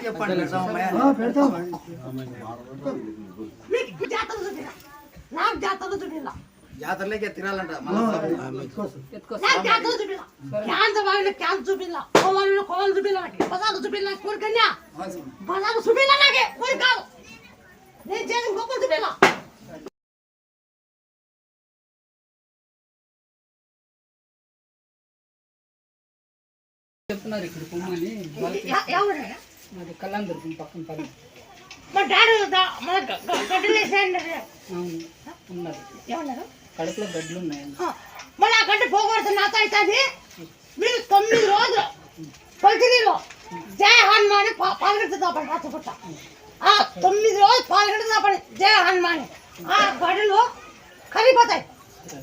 చెప్పండి నాకు జాతరలో చూపిలా జాతరలోకి తినాలంట క్యాన్ చూపిలా కోవాలు చూపిలా బజార్లు చూపిలా కోరికన్యా బజార్లు చూపిలా నాకే కోరిక కాదు నేను చేసిన గొప్ప చూపిలా చెప్తున్నారు ఇక్కడ పొమ్మని మాది కళ్యాణదుర్గం పక్కన పని మా డాడీ మన గడ్డలు వేసేయండి ఉన్నారు ఏమన్నారు కడుపులో గడ్డలు ఉన్నాయి మళ్ళీ ఆ గడ్డ పోకూడదు నాతో అవుతుంది మీరు 9 రోజులు పల్చినీలో జయ హనుమాని పాల్గొడుతుందాపండి రాత్రిపూట 9 రోజులు పాల్గొడుతుందాపండి జయ హనుమాని ఆ గడ్డలు కరిగిపోతాయి